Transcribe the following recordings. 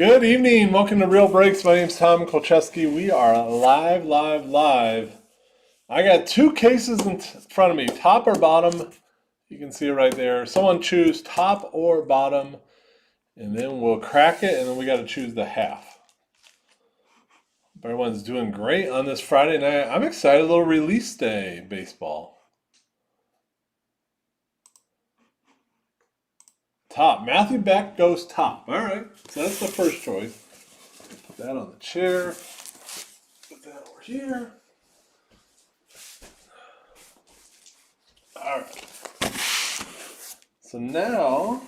Good evening. Welcome to Real Breaks. My name's Tom Kolcheski. We are live. I got two cases in front of me, top or bottom. You can see it right there. Someone choose top or bottom, and then we'll crack it, and then we got to choose the half. Everyone's doing great on this Friday night. I'm excited. A little release day baseball. Top. Matthew Beck goes top. All right. So that's the first choice. Put that on the chair. Put that over here. All right. So now,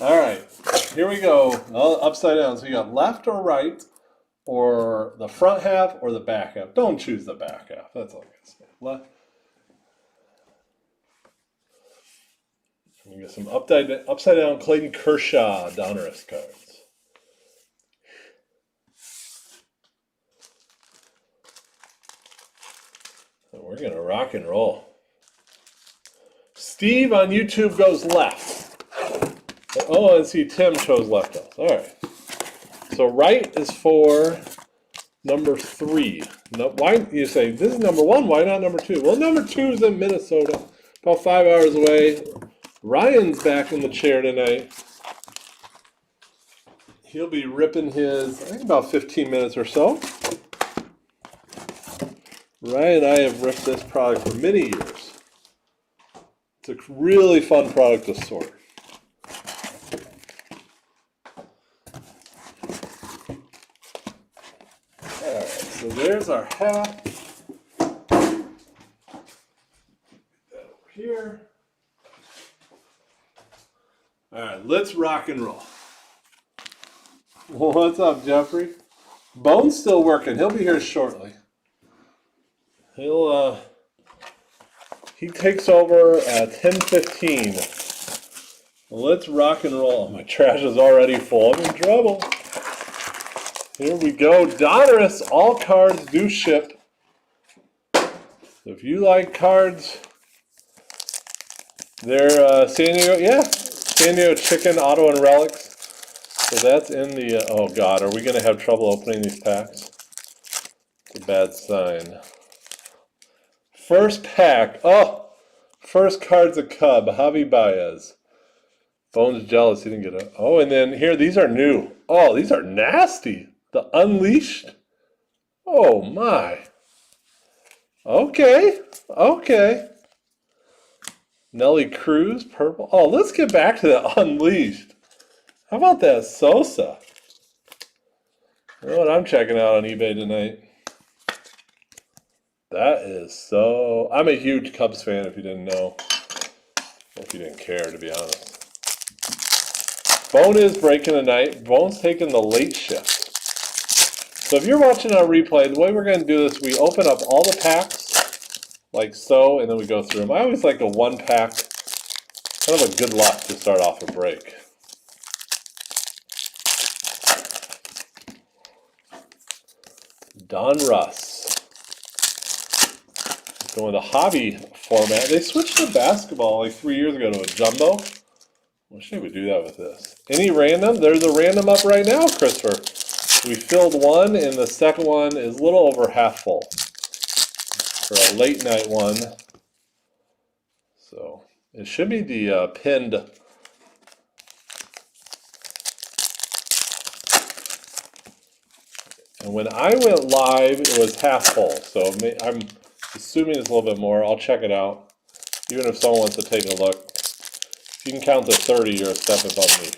all right, here we go. Upside down. So you got left or right, or the front half or the back half. Don't choose the back half. That's all I gotta say. Left. We got some upside down Clayton Kershaw Donruss cards. So we're gonna rock and roll. Steve on YouTube goes left. Oh, and see Tim chose left also. All right. So right is for number 3. No, why you say this is number 1? Why not number 2? Well, number 2 is in Minnesota, about 5 hours away. Ryan's back in the chair tonight. He'll be ripping his, I think, about 15 minutes or so. Ryan and I have ripped this product for many years. It's a really fun product to sort. All right, so there's our half. Put that over here. All right, let's rock and roll. What's up, Jeffrey? Bone's still working. He'll be here shortly. He takes over at 10:15. Let's rock and roll. My trash is already full. I'm in trouble. Here we go. Donruss, all cards do ship. So if you like cards, they're San Diego Chicken, Auto, and Relics. So that's in the, oh God, are we going to have trouble opening these packs? It's a bad sign. First pack, first card's a Cub, Javi Baez. Bone's jealous he didn't get it. Oh, and then here, these are new. Oh, these are nasty. The Unleashed. Oh my. Okay. Nelly Cruz, purple. Oh, let's get back to the Unleashed. How about that Sosa? You know what I'm checking out on eBay tonight? That is so... I'm a huge Cubs fan, if you didn't know. Or if you didn't care, to be honest. Bone is breaking tonight. Bone's taking the late shift. So if you're watching on replay, the way we're going to do this, we open up all the packs, like so, and then we go through them. I always like a one pack, kind of a good luck to start off a break. Donruss. Going with a hobby format. They switched to basketball like 3 years ago to a jumbo. Wish they would do that with this. Any random? There's a random up right now, Christopher. We filled one, and the second one is a little over half full for a late night one. So it should be the pinned. And when I went live, it was half full. So I'm assuming it's a little bit more. I'll check it out. Even if someone wants to take a look. If you can count to 30, you're a step above me.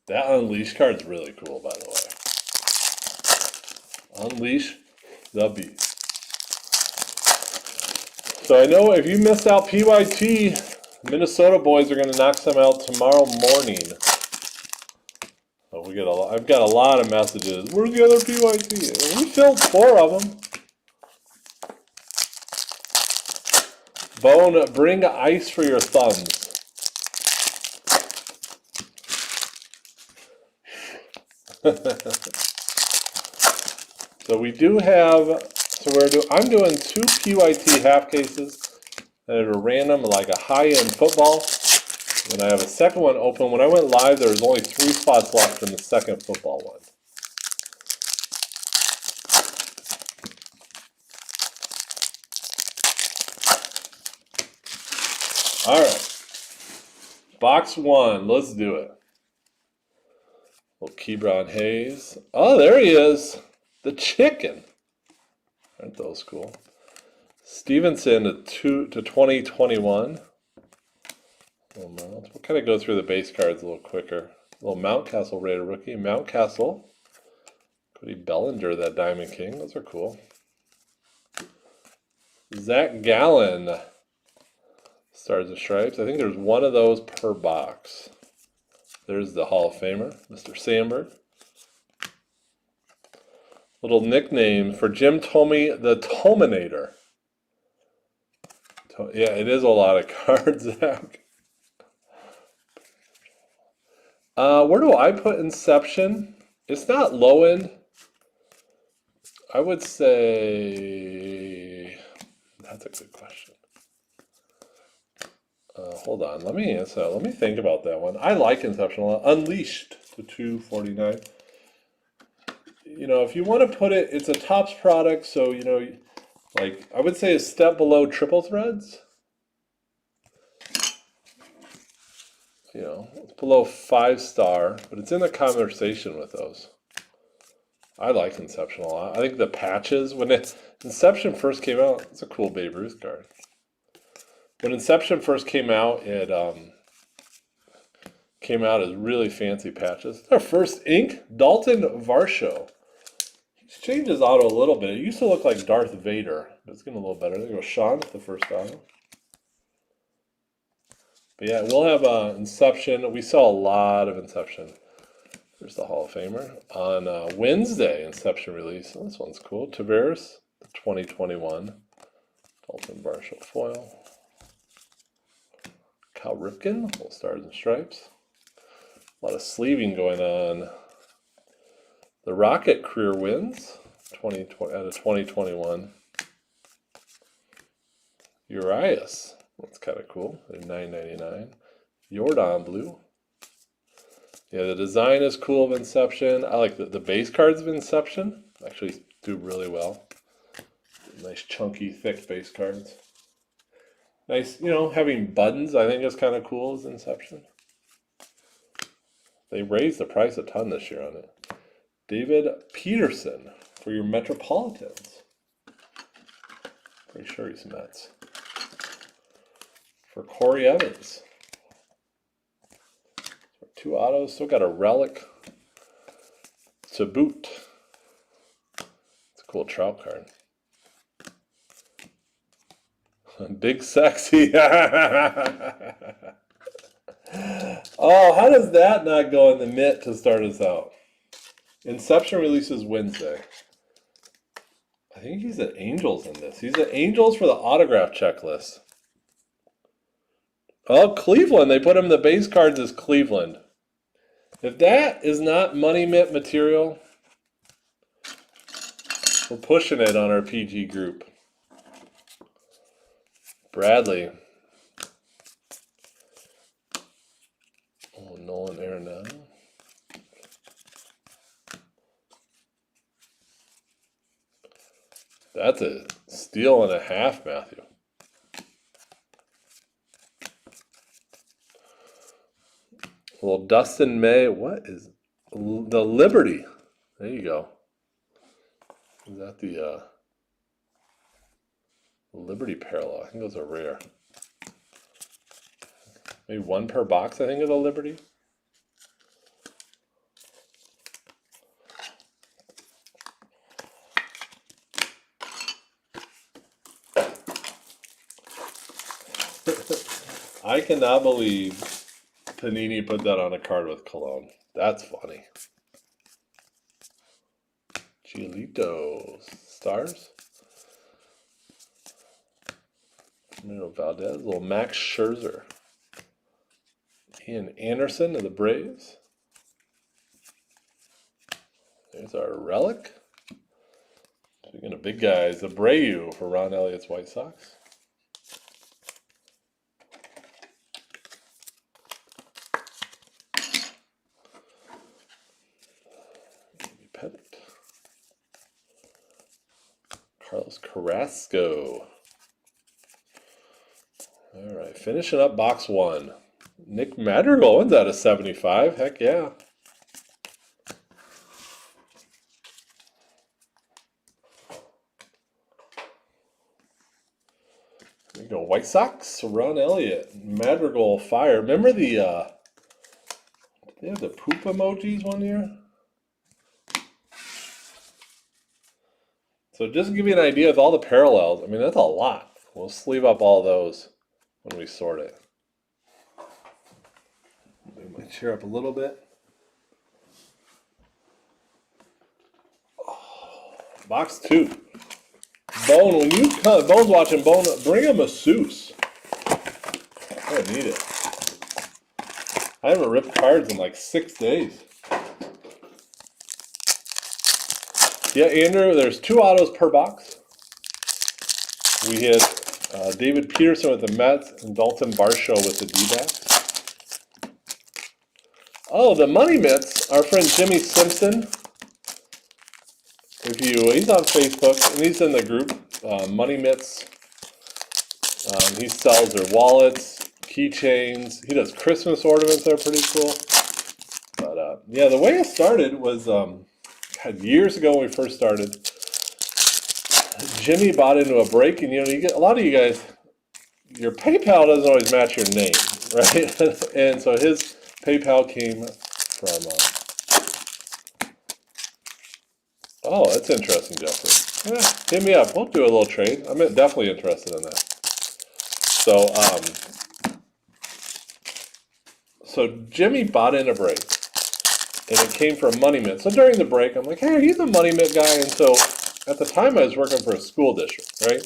That Unleash card's really cool, by the way. Unleash the beast. So I know if you missed out PYT, Minnesota boys are going to knock some out tomorrow morning. So I've got a lot of messages. Where's the other PYT? We filled 4 of them. Bone, bring ice for your thumbs. So we do have, I'm doing 2 PYT half cases that are random, like a high-end football. And I have a second one open. When I went live, there was only 3 spots left in the second football one. All right. Box 1, let's do it. Little Kebron Hayes. Oh, there he is. The chicken. Aren't those cool? Stevenson to 2021. We'll kind of go through the base cards a little quicker. A little Mountcastle Raider rookie. Mountcastle. Cody Bellinger, that Diamond King. Those are cool. Zach Gallen. Stars and Stripes. I think there's one of those per box. There's the Hall of Famer, Mr. Sandberg. Little nickname for Jim Tomey, the Tominator. Yeah, it is a lot of cards, Zach. Where do I put Inception? It's not low end. I would say that's a good question. Hold on, let me answer. Let me think about that one. I like Inception a lot. Unleashed to 249. You know, if you want to put it, it's a Topps product, so you know, like I would say a step below triple threads. You know, it's below 5-star, but it's in the conversation with those. I like Inception a lot. I think the patches, when Inception first came out, it's a cool Babe Ruth card. When Inception first came out, it came out as really fancy patches. Our first ink, Dalton Varsho. He's changed his auto a little bit. It used to look like Darth Vader, but it's getting a little better. There goes Sean with the first auto. But yeah, we'll have Inception. We saw a lot of Inception. There's the Hall of Famer. On Wednesday, Inception release. Oh, this one's cool. Tavares, 2021. Dalton Varsho foil. Cal Ripken, little Stars and Stripes. A lot of sleeving going on. The Rocket career wins 2020 out of 2021. Urias, that's kind of cool. They're $9.99. Jordan blue. Yeah, the design is cool of Inception. I like the base cards of Inception. Actually do really well. Nice chunky, thick base cards. Nice, you know, having buttons I think is kind of cool as Inception. They raised the price a ton this year on it. David Peterson for your Metropolitans. Pretty sure he's Mets. For Corey Evans. 2 autos. Still got a relic to boot. It's a cool Trout card. Big Sexy. Oh, how does that not go in the mitt to start us out? Inception releases Wednesday. I think he's at Angels in this. He's at Angels for the autograph checklist. Oh, Cleveland. They put him in the base cards as Cleveland. If that is not money mitt material, we're pushing it on our PG group. Bradley. Oh, Nolan Arenado. That's a steal and a half, Matthew. Well, Dustin May, what is the Liberty? There you go. Is that the Liberty parallel? I think those are rare. Maybe 1 per box, I think, of the Liberty. I cannot believe Panini put that on a card with Cologne. That's funny. Giolito Stars. Valdez, little Max Scherzer. Ian Anderson of the Braves. There's our relic. Speaking of big guys, Abreu for Ron Elliott's White Sox. Pettit. Carlos Carrasco. All right, finishing up box 1. Nick Madrigal, one's out of 75. Heck yeah. There you go, White Sox, Ron Elliott, Madrigal, Fire. Remember they had the poop emojis one year? So just to give you an idea of all the parallels, I mean, that's a lot. We'll sleeve up all those when we sort it. Move my chair up a little bit. Oh, box 2. Bone, when you come, Bone's watching, Bone, bring him a masseuse. I need it. I haven't ripped cards in like 6 days. Yeah, Andrew, there's 2 autos per box. We hit David Peterson with the Mets and Dalton Varsho with the D-backs. Oh, the Money Mitts, our friend Jimmy Simpson. He's on Facebook and he's in the group, Money Mitts. He sells their wallets, keychains. He does Christmas ornaments that are pretty cool. But yeah, the way it started was years ago when we first started. Jimmy bought into a break, and you get a lot of you guys. Your PayPal doesn't always match your name, right? And so his PayPal came from. Oh, that's interesting, Jeffrey. Hit me up. We'll do a little trade. I'm definitely interested in that. So Jimmy bought in a break, and it came from Money Mint. So during the break, I'm like, hey, he's a Money Mint guy. And so at the time, I was working for a school district, right?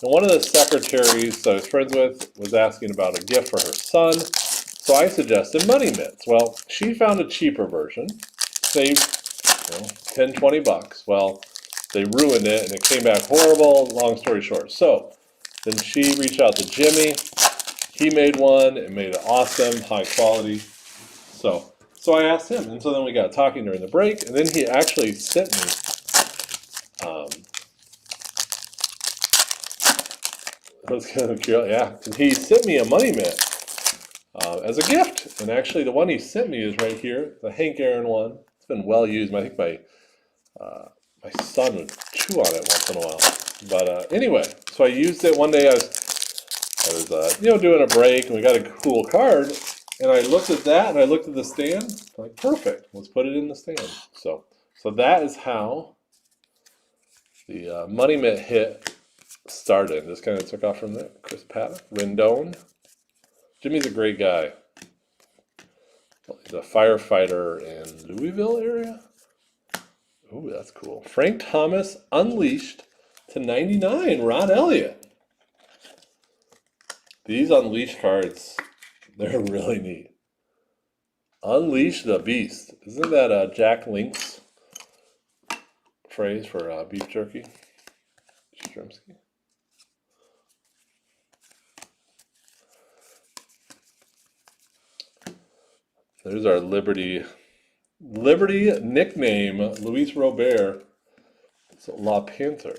And one of the secretaries I was friends with was asking about a gift for her son. So I suggested Money Mints. Well, she found a cheaper version, saved 10, 20 bucks. Well, they ruined it, and it came back horrible, long story short. So then she reached out to Jimmy. He made one and made it awesome, high quality. So I asked him, and so then we got talking during the break, and then he actually sent me that's kind of cute, yeah. And he sent me a Money Mint as a gift, and actually the one he sent me is right here, the Hank Aaron one. It's been well used. I think my son would chew on it once in a while. But anyway, so I used it one day. I was doing a break, and we got a cool card, and I looked at that, and I looked at the stand. I'm like, perfect. Let's put it in the stand. So that is how the Money Mint hit started. Just kind of took off from there. Chris Paddock, Rendon. Jimmy's a great guy. He's a firefighter in Louisville area. Ooh, that's cool. Frank Thomas, Unleashed to 99. Ron Elliott. These Unleashed cards, they're really neat. Unleash the Beast. Isn't that Jack Link's phrase for beef jerky? Stremski. There's our Liberty nickname, Luis Robert. It's La Panther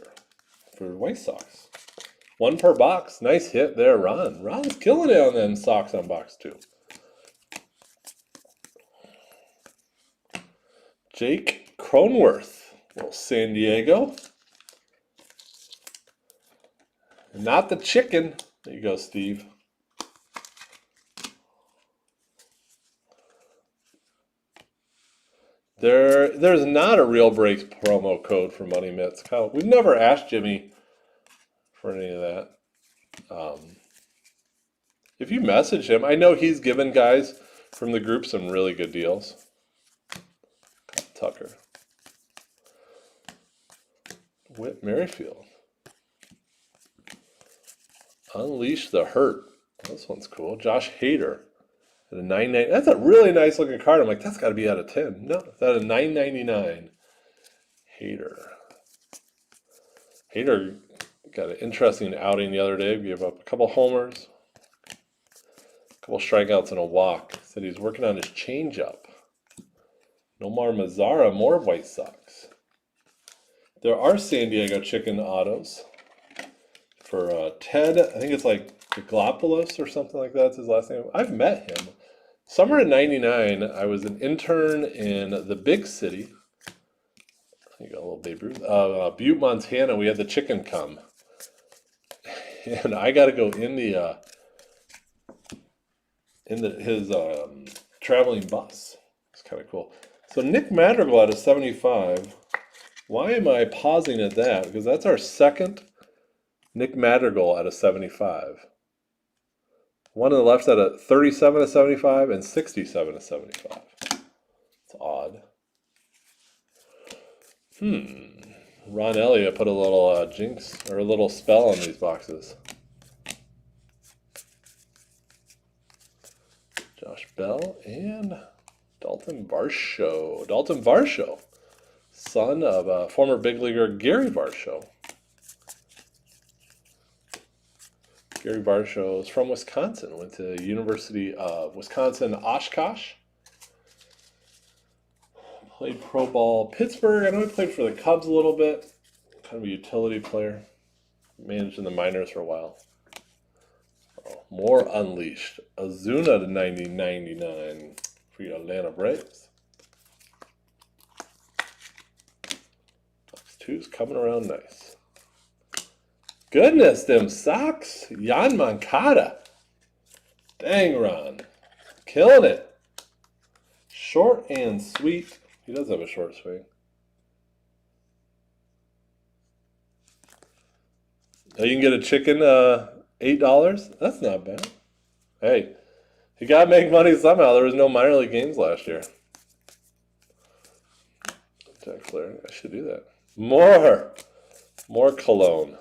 for White Sox. 1 per box. Nice hit there, Ron. Ron's killing it on them Sox on box 2. Jake Cronenworth, little San Diego. Not the chicken. There you go, Steve. There's not a Real Breaks promo code for Money Mitts. We've never asked Jimmy for any of that. If you message him, I know he's given guys from the group some really good deals. Tucker. Whit Merrifield. Unleash the Hurt. This one's cool. Josh Hader at a 9.99. That's a really nice looking card. I'm like, that's got to be out of 10. No, it's at a 9.99. Hader. Hader got an interesting outing the other day. Gave up a couple homers, a couple strikeouts, and a walk. Said he's working on his changeup. Nomar Mazara, more White Sox. There are San Diego Chicken autos for Ted. I think it's like Glopoulos or something like that. That's his last name. I've met him. Summer of '99, I was an intern in the big city. You got a little Babe Ruth. Butte, Montana. We had the chicken come, and I got to go in his traveling bus. It's kind of cool. So Nick Madrigal at a 75. Why am I pausing at that? Because that's our second Nick Madrigal at a 75. One on the left at a 37 to 75 and 67 to 75. It's odd. Ron Elliott put a little jinx or a little spell on these boxes. Josh Bell and Dalton Varsho. Dalton Varsho, son of former big leaguer Gary Varsho. Gary Varsho is from Wisconsin. Went to University of Wisconsin Oshkosh. Played pro ball Pittsburgh. I know he played for the Cubs a little bit. Kind of a utility player. Managed in the minors for a while. Oh, more Unleashed. Ozuna to 90.99 for your Atlanta Braves. Box 2's coming around nice. Goodness, them socks. Jan Moncada. Dang, Ron. Killing it. Short and sweet. He does have a short swing. Oh, you can get a chicken $8? That's not bad. Hey, you got to make money somehow. There was no minor league games last year. Jack Flair. I should do that. More cologne.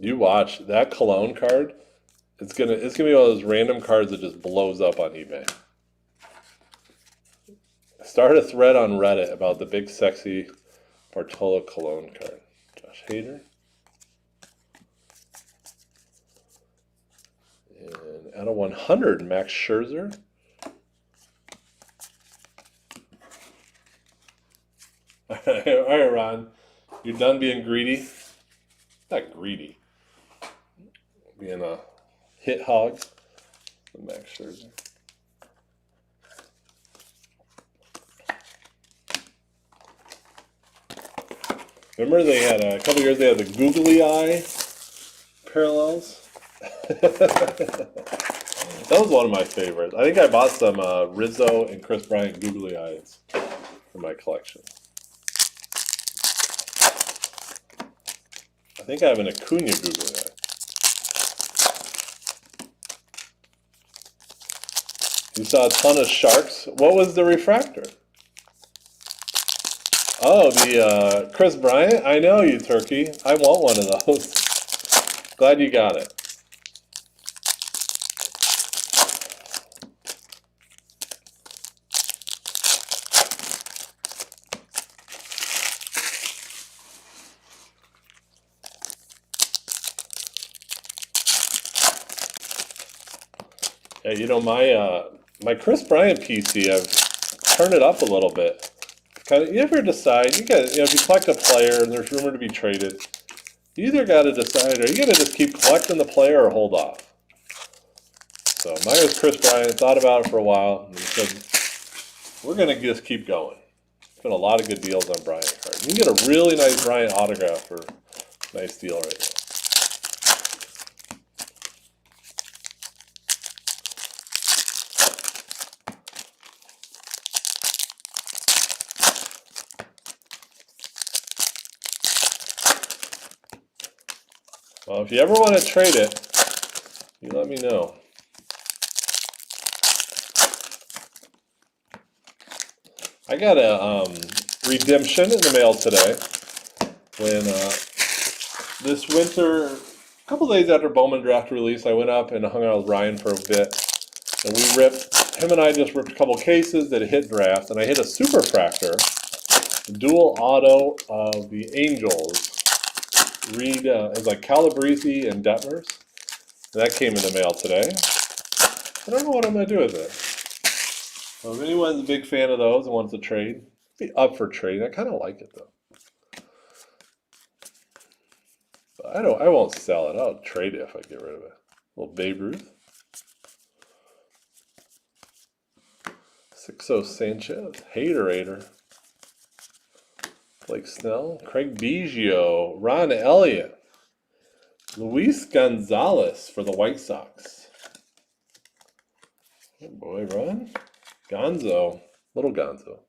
You watch that cologne card. It's gonna be one of those random cards that just blows up on eBay. Start a thread on Reddit about the big sexy Bartolo cologne card. Josh Hader. And out of 100, Max Scherzer. All right, Ron. You're done being greedy? Not greedy. Being a hit hog. Max Scherzer. Remember they had a couple years they had the googly eye parallels? That was one of my favorites. I think I bought some Rizzo and Chris Bryant googly eyes for my collection. I think I have an Acuna googly eye. You saw a ton of sharks. What was the refractor? Oh, the Chris Bryant? I know you, turkey. I want one of those. Glad you got it. Yeah, you know, my Chris Bryant PC, I've turned it up a little bit. Kind of, you ever decide, if you collect a player and there's rumor to be traded, you either got to decide, are you going to just keep collecting the player or hold off? So mine was Chris Bryant, thought about it for a while, and he said, we're going to just keep going. There's been a lot of good deals on Bryant cards. You can get a really nice Bryant autograph for a nice deal right now. Well, if you ever want to trade it, you let me know. I got a redemption in the mail today when This winter, a couple days after Bowman Draft release, I went up and hung out with Ryan for a bit, and him and I just ripped a couple cases that hit draft, and I hit a Superfractor, dual auto of the Angels. Read, it was like Calabrese and Donruss. That came in the mail today. I don't know what I'm going to do with it. So if anyone's a big fan of those and wants to trade, be up for trading. I kind of like it though. But I won't sell it. I'll trade it if I get rid of it. A little Babe Ruth. 6-0 Sanchez. Haterator. Blake Snell. Craig Biggio. Ron Elliott. Luis Gonzalez for the White Sox. Oh boy, Ron. Gonzo. Little Gonzo.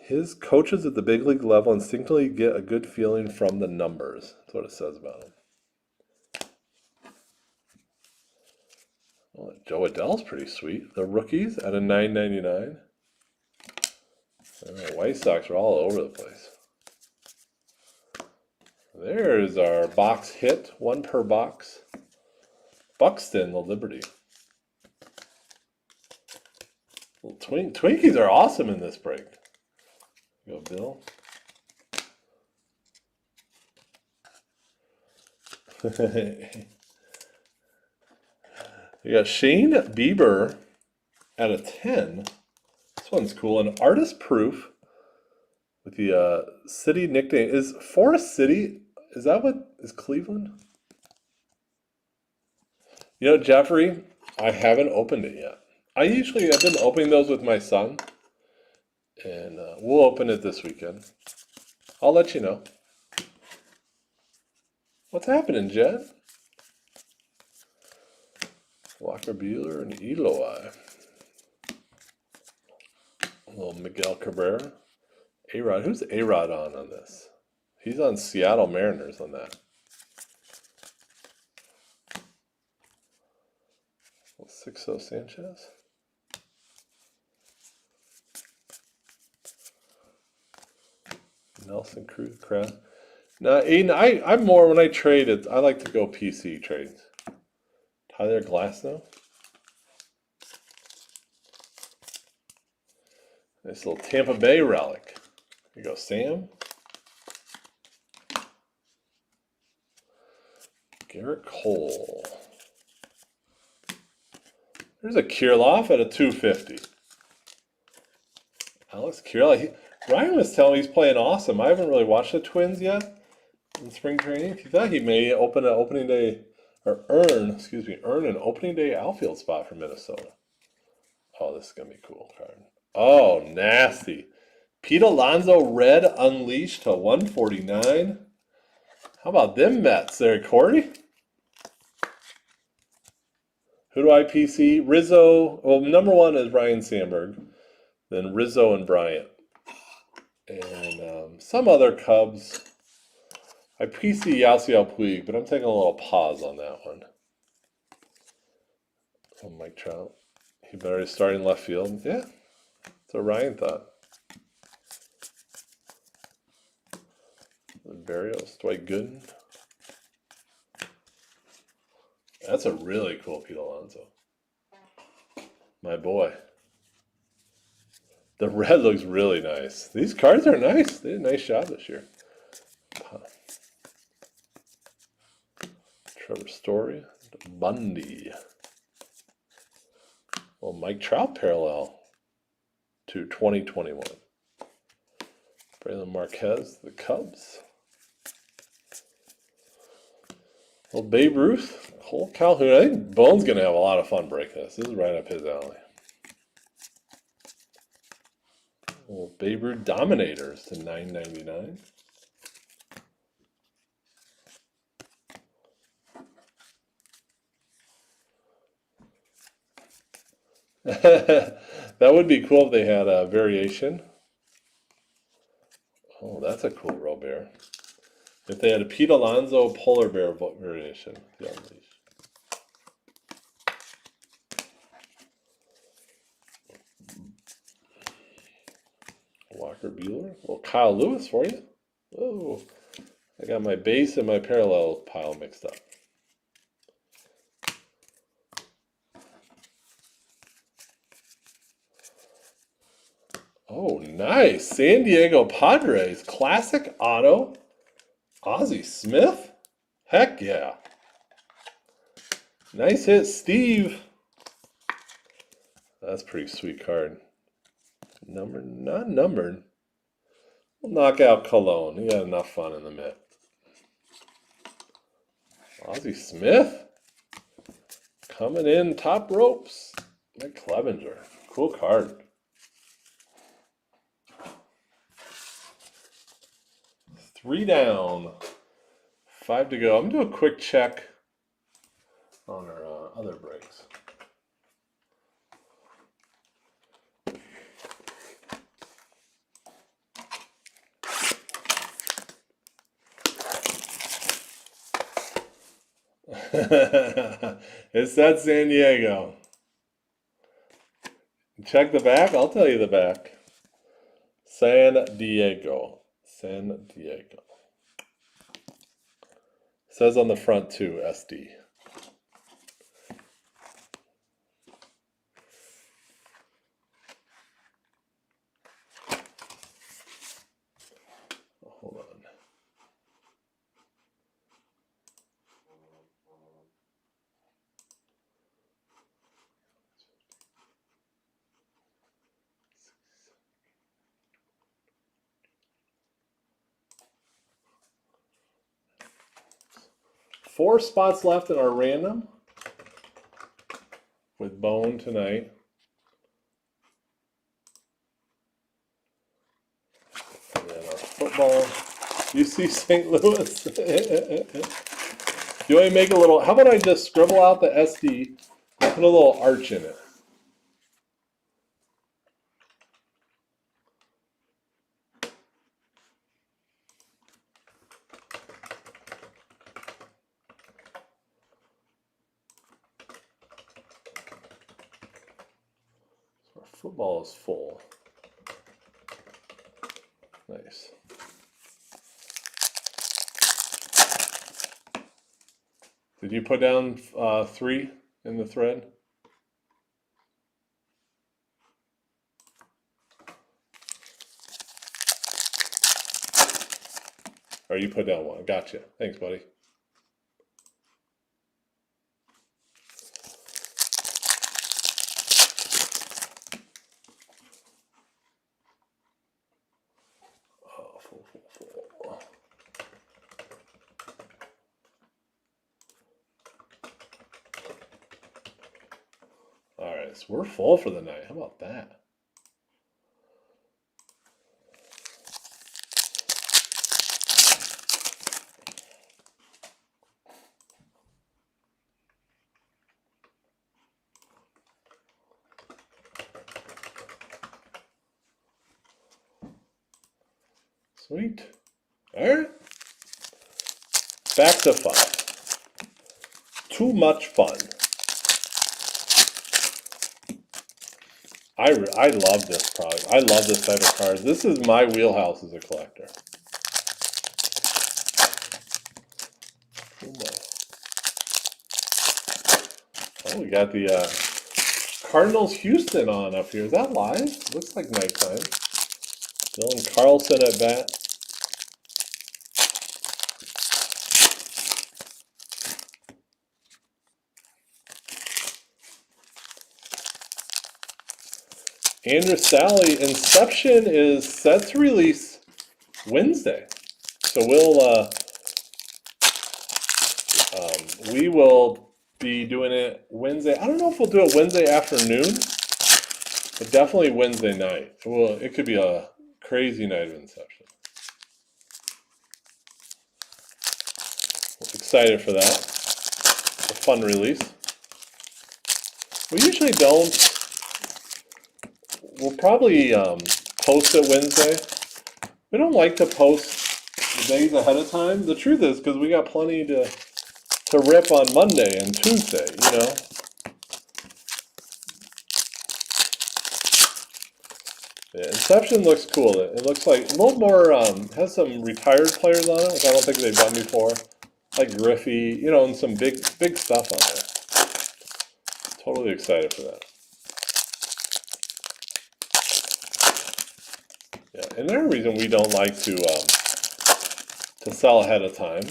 His coaches at the big league level instinctively get a good feeling from the numbers. That's what it says about him. Well, Joe Adell's pretty sweet. The rookies at a $9.99. White Sox are all over the place. There's our box hit, one per box. Buxton, the Liberty. Little Twinkies are awesome in this break. Go, Bill. You got Shane Bieber at a 10. This one's cool. An artist proof with the city nickname. Is Forest City, is that what is Cleveland? You know, Jeffrey, I haven't opened it yet. I've been opening those with my son. And we'll open it this weekend. I'll let you know. What's happening, Jed? Walker Buehler and Eloy. A little Miguel Cabrera. A-Rod. Who's A-Rod on this? He's on Seattle Mariners on that. 6-0 Sanchez. Nelson Cruz, Crowd. Now, Aiden, I'm more, when I trade it, I like to go PC trades. Tyler Glasnow. Nice little Tampa Bay relic. Here you go, Sam. Garrett Cole. There's a Kirilloff at a 250. Alex Kirilloff. Ryan was telling me he's playing awesome. I haven't really watched the Twins yet in spring training. He thought he may open an opening day, or earn an opening day outfield spot for Minnesota. Oh, this is going to be a cool card. Oh, nasty. Pete Alonso Red Unleashed to 149. How about them Mets there, Corey? Who do I PC? Rizzo. Well, number one is Ryan Sandberg. Then Rizzo and Bryant. And some other Cubs. I PC Yasiel Puig, but I'm taking a little pause on that one. Oh, Mike Trout. He better start in left field. Yeah, that's what Ryan thought. Barrios, Dwight Gooden. That's a really cool Pete Alonso. My boy. The red looks really nice. These cards are nice. They did a nice job this year. Trevor Story. Bundy. Well, Mike Trout parallel to 2021. Braylon Marquez, the Cubs. Well, Babe Ruth, Cole Calhoun. I think Bone's going to have a lot of fun breaking this. This is right up his alley. Well, Babe Ruth Dominators to $9.99. That would be cool if they had a variation. Oh, that's a cool Robert. If they had a Pete Alonso polar bear variation. The Unleash. Walker Buehler. Well, Kyle Lewis for you. Oh, I got my base and my parallel pile mixed up. Oh, nice. San Diego Padres. Classic auto. Ozzie Smith? Heck yeah. Nice hit, Steve. That's a pretty sweet card. Numbered, not numbered. We'll knock out Cologne. He had enough fun in the mitt. Ozzie Smith? Coming in top ropes. Mike Clevenger. Cool card. 3 down. 5 to go. I'm going to do a quick check on our other breaks. It said San Diego. Check the back. I'll tell you the back. San Diego. San Diego. It says on the front too, SD. Hold on. Four spots left in our random with Bone tonight. And then our football. You see St. Louis? You want to make a little, how about I just scribble out the SD, put a little arch in it. Our football is full. Nice. Did you put down 3 in the thread? Or you put down 1? Gotcha. Thanks, buddy. Oh, full. All right, so we're full for the night. How about that? Sweet. All right. Back to 5. Too much fun. I love this product. I love this type of cards. This is my wheelhouse as a collector. Oh, we got the Cardinals Houston on up here. Is that live? Looks like nighttime. Dylan Carlson at bat. Andrew Sally, Inception is set to release Wednesday. So we will be doing it Wednesday. I don't know if we'll do it Wednesday afternoon, but definitely Wednesday night. Well, it could be a crazy night of Inception. Excited for that. A fun release. We usually don't. We'll probably post it Wednesday. We don't like to post the days ahead of time. The truth is, because we got plenty to rip on Monday and Tuesday, you know. Reception looks cool. It looks like a little more, has some retired players on it, which I don't think they've done before. Like Griffey, you know, and some big stuff on there. Totally excited for that. Yeah, and another reason we don't like to sell ahead of time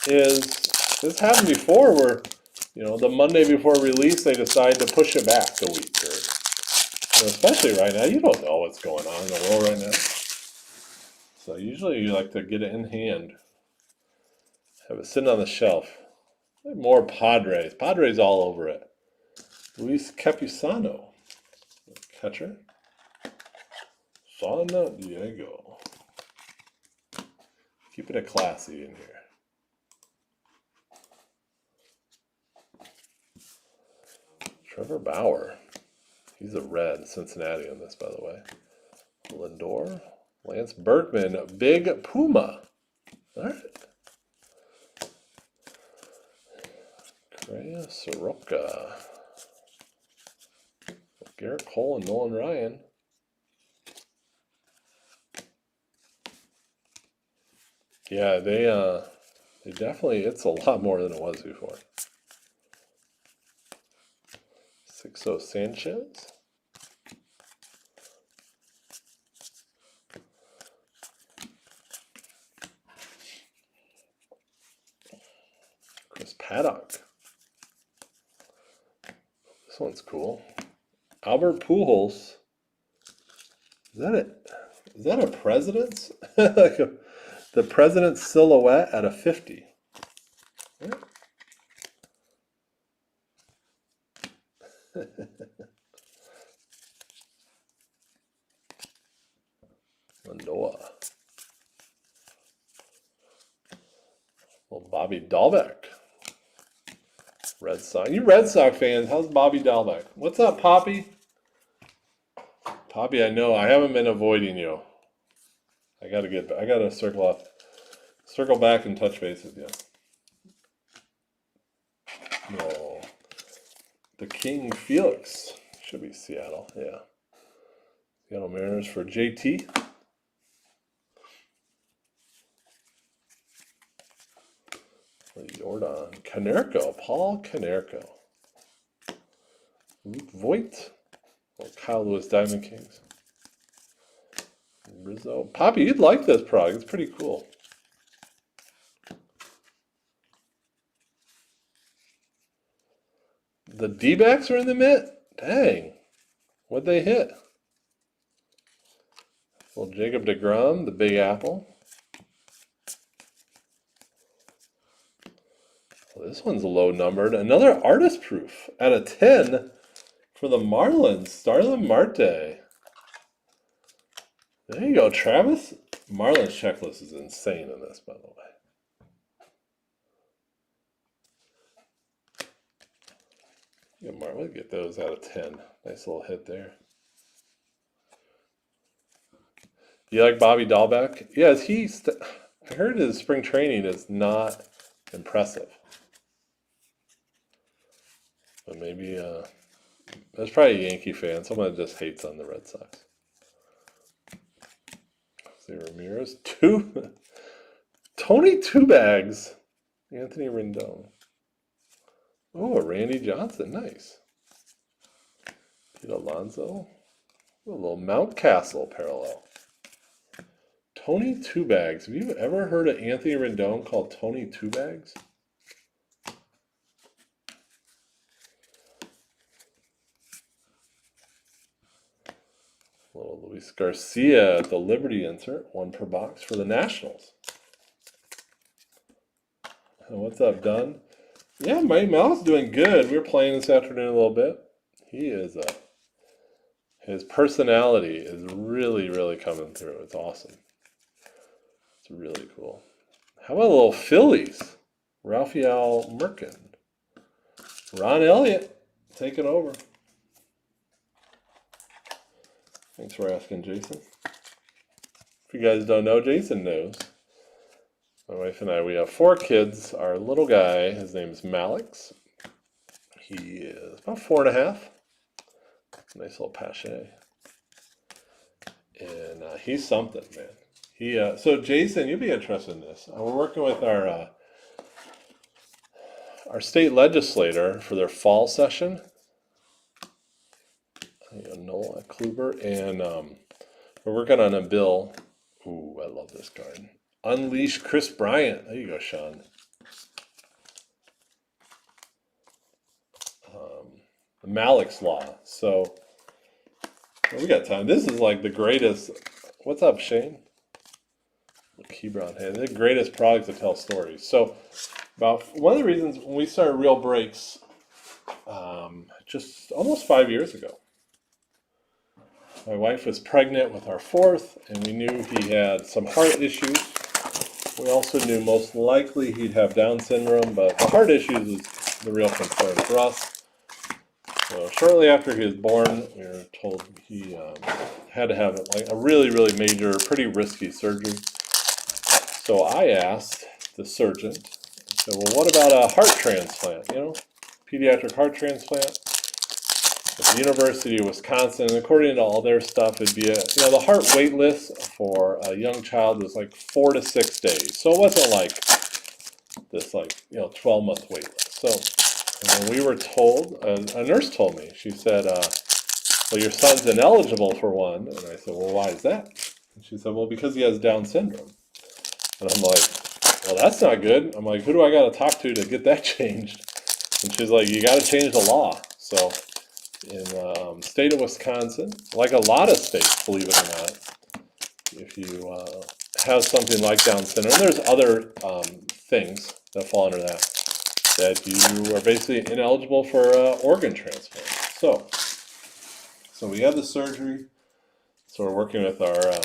is this happened before where, you know, the Monday before release they decide to push it back a week, or you know, especially right now, you don't know what's going on in the world right now. So usually you like to get it in hand, have it sitting on the shelf. More Padres. Padres all over it. Luis Campusano, catcher. San Diego. Keeping it classy in here. Trevor Bauer. He's a red, Cincinnati on this, by the way. Lindor. Lance Berkman. Big Puma. All right. Correa, Soroka. Garrett Cole and Nolan Ryan. Yeah, they definitely, it's a lot more than it was before. 6-0 Sanchez. Chris Paddock. This one's cool. Albert Pujols. Is that it? Is that a president's? Like the president's silhouette at a 50. Yeah. Lindor. Well, Bobby Dahlbeck. Red Sox. You Red Sox fans, how's Bobby Dahlbeck? What's up, Poppy? Poppy, I know I haven't been avoiding you. I gotta circle back and touch base with you. No, the King Felix should be Seattle. Yeah, Seattle Mariners for JT. Jordan Canerco, Paul Canerco. Luke Voigt. Or Kyle Lewis Diamond Kings. Rizzo. Poppy, you'd like this product. It's pretty cool. The D-backs are in the mint? Dang. What'd they hit? Well, Jacob deGrom, the Big Apple. Well, this one's low numbered. Another artist proof at a 10 for the Marlins. Starlin Marte. There you go, Travis. Marlins checklist is insane in this, by the way. Yeah, Marlins get those out of 10. Nice little hit there. Do you like Bobby Dahlbeck? Yeah, I heard his spring training is not impressive. But maybe, there's probably a Yankee fan. Someone just hates on the Red Sox. Ramirez. Tony Two Bags. Anthony Rendon. Oh, a Randy Johnson. Nice. Pete Alonso. A little Mountcastle parallel. Tony Two Bags. Have you ever heard of Anthony Rendon called Tony Two Bags? Little Luis Garcia at the Liberty insert, 1 per box for the Nationals. And what's up, Dunn? Yeah, Mike Mel's doing good. We were playing this afternoon a little bit. He is his personality is really, really coming through. It's awesome. It's really cool. How about a little Phillies? Raphael Merkin. Ron Elliott taking over. Thanks for asking, Jason. If you guys don't know, Jason knows. My wife and I, we have 4 kids. Our little guy, his name is Malix. He is about 4.5. Nice little Pache. And he's something, man. So Jason, you'll be interested in this. We're working with our state legislator for their fall session, Noah Kluber, and we're working on a bill. Ooh, I love this card. Unleash Chris Bryant. There you go, Sean. The Malik's Law. So we got time. This is like the greatest. What's up, Shane? Keyboard. Hey, the greatest product to tell stories. So, about one of the reasons when we started Real Breaks, just almost 5 years ago, my wife was pregnant with our fourth, and we knew he had some heart issues. We also knew most likely he'd have Down syndrome, but the heart issues was the real concern for us. So shortly after he was born, we were told he had to have like a really, really major, pretty risky surgery. So I asked the surgeon, I said, well, what about a heart transplant, pediatric heart transplant? At the University of Wisconsin, and according to all their stuff, it'd be the heart wait list for a young child was like 4 to 6 days. So it wasn't like this 12-month wait list. So when we were told, a nurse told me, she said, well, your son's ineligible for one. And I said, well, why is that? And she said, well, because he has Down syndrome. And I'm like, well, that's not good. I'm like, who do I got to talk to get that changed? And she's like, you got to change the law. So in the state of Wisconsin, like a lot of states, believe it or not, if you have something like Down syndrome, and there's other things that fall under that you are basically ineligible for organ transplant. So we had the surgery. So we're working with our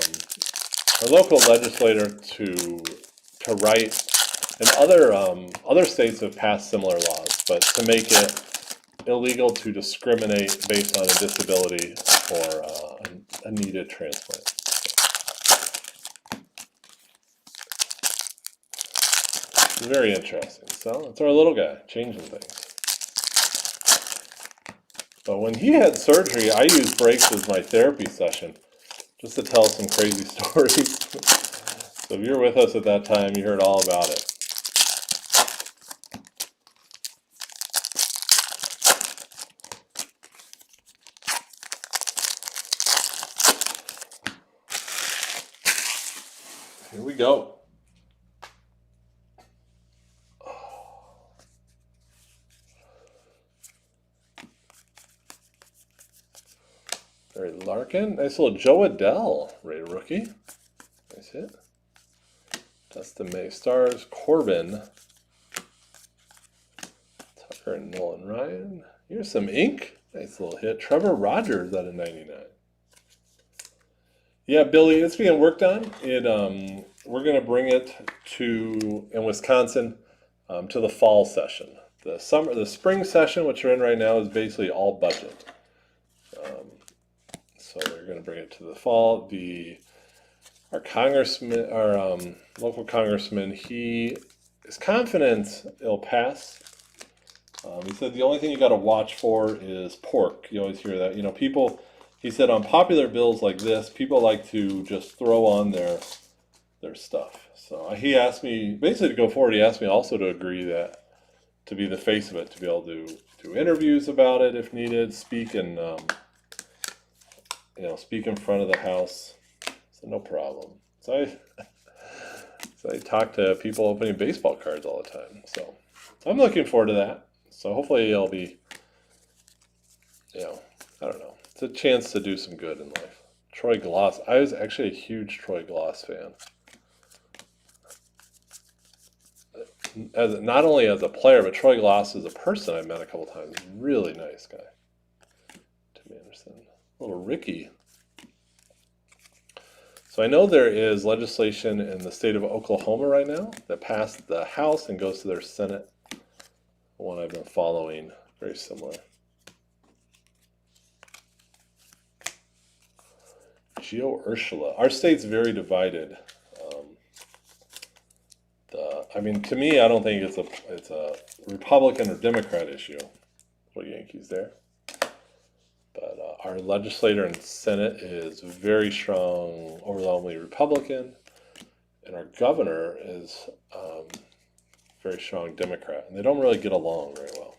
local legislator to write, and other states have passed similar laws, but to make it illegal to discriminate based on a disability for a needed transplant. Very interesting. So it's our little guy changing things. But when he had surgery, I used breaks as my therapy session, just to tell some crazy stories. So if you were with us at that time, you heard all about it. Here we go. Barry Larkin. Nice little Joe Adell, rated rookie. Nice hit. Dustin May Stars. Corbin. Tucker and Nolan Ryan. Here's some ink. Nice little hit. Trevor Rogers out of 99. Yeah, Billy, it's being worked on. We're going to bring it in Wisconsin to the fall session. The spring session, which we're in right now, is basically all budget. So we're going to bring it to the fall. Our congressman, our local congressman, he is confident it'll pass. He said the only thing you got to watch for is pork. You always hear that. People. He said on popular bills like this, people like to just throw on their stuff. So he asked me basically to go forward. He asked me also to agree that to be the face of it, to be able to do interviews about it if needed, speak in front of the House. So no problem. So I talk to people opening baseball cards all the time. So I'm looking forward to that. So hopefully it'll be, I don't know. It's a chance to do some good in life. Troy Glaus. I was actually a huge Troy Glaus fan. Not only as a player, but Troy Glaus as a person I met a couple times. Really nice guy. Tim Anderson. Little Ricky. So I know there is legislation in the state of Oklahoma right now that passed the House and goes to their Senate. One I've been following. Very similar. Gio Ursula. Our state's very divided. To me, I don't think it's a Republican or Democrat issue for Yankees there. But our legislator and Senate is very strong, overwhelmingly Republican, and our governor is very strong Democrat, and they don't really get along very well.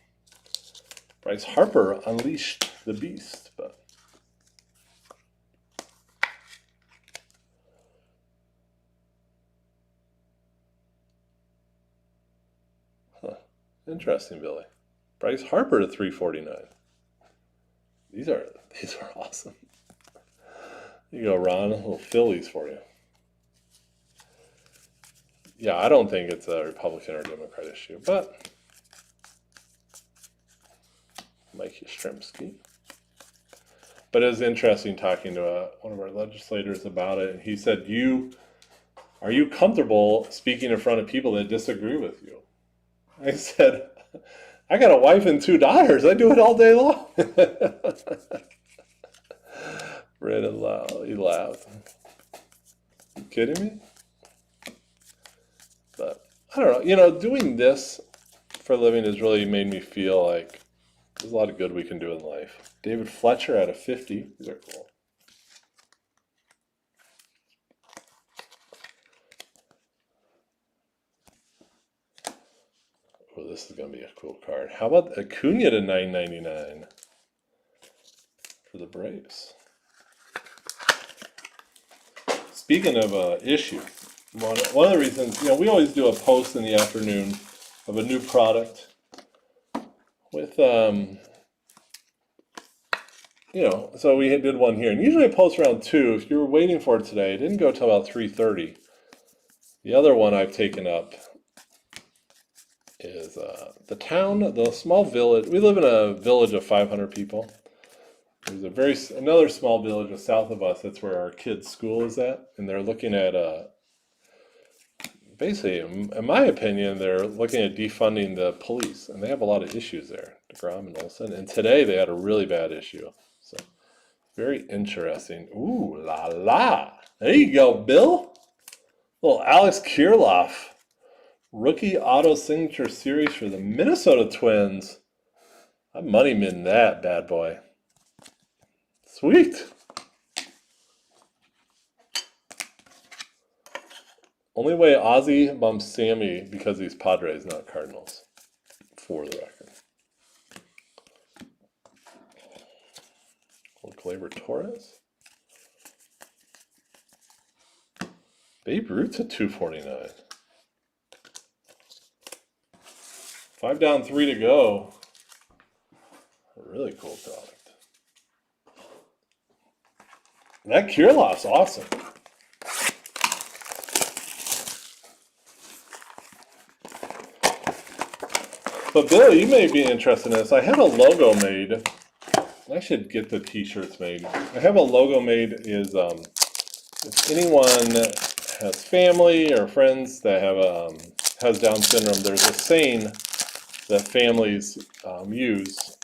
Bryce Harper unleashed the beast, but interesting, Billy. Bryce Harper to 349. These are awesome. You go, Ron, little Phillies for you. Yeah, I don't think it's a Republican or Democrat issue, but Mike Yastrzemski. But it was interesting talking to one of our legislators about it, and he said, are you comfortable speaking in front of people that disagree with you? I said, I got a wife and 2 daughters. I do it all day long. Brandon he laughed. You kidding me? But I don't know. Doing this for a living has really made me feel like there's a lot of good we can do in life. David Fletcher out of 50. These are cool. Oh, this is going to be a cool card. How about Acuna to 999 for the Braves? Speaking of issue, one of the reasons, we always do a post in the afternoon of a new product with, so we did one here. And usually I post around 2. If you were waiting for it today, it didn't go till about 3:30. The other one I've taken up is the small village. We live in a village of 500 people. There's another small village just south of us. That's where our kids' school is at, and they're looking at basically, in my opinion, they're looking at defunding the police, and they have a lot of issues there, DeGrom and Olson. And today they had a really bad issue. So very interesting. Ooh la la! There you go, Bill. Little Alex Kirilloff, rookie auto signature series for the Minnesota Twins. I'm money min that bad boy. Sweet. Only way Ozzy bumps Sammy because he's Padres, not Cardinals, for the record. Gleyber Torres. Babe Ruth's at 249. 5 down, 3 to go. A really cool product. That Kirilloff's awesome. But Bill, you may be interested in this. I have a logo made. I should get the t-shirts made. I have a logo made is if anyone has family or friends that have has Down syndrome, there's a saying that families use.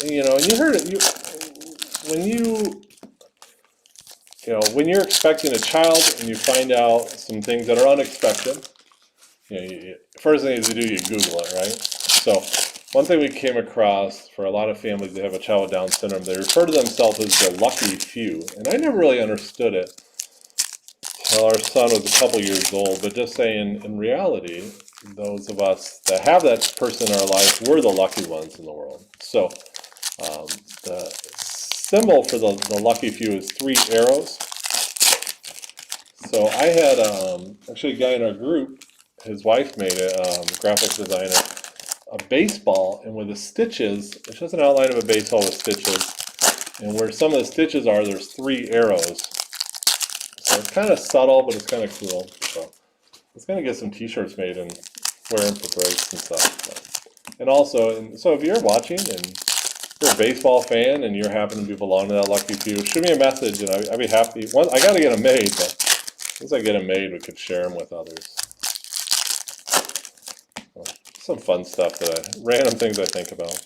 And you heard it. When you're expecting a child and you find out some things that are unexpected, first thing you do, you Google it, right? So one thing we came across for a lot of families that have a child with Down syndrome, they refer to themselves as the lucky few. And I never really understood it until our son was a couple years old, but just saying, in reality, those of us that have that person in our life, we're the lucky ones in the world. So the symbol for the lucky few is 3 arrows. So I had actually a guy in our group, his wife made it, graphic designer, a baseball, and with the stitches, it's just an outline of a baseball with stitches, and where some of the stitches are, there's 3 arrows. So it's kind of subtle, but it's kind of cool. So it's going to get some t-shirts made and wear them for breaks and stuff. And also, so if you're watching and you're a baseball fan and you happen to belong to that lucky few, shoot me a message and I'd be happy. I got to get them made, but once I get them made, we could share them with others. Some fun stuff random things I think about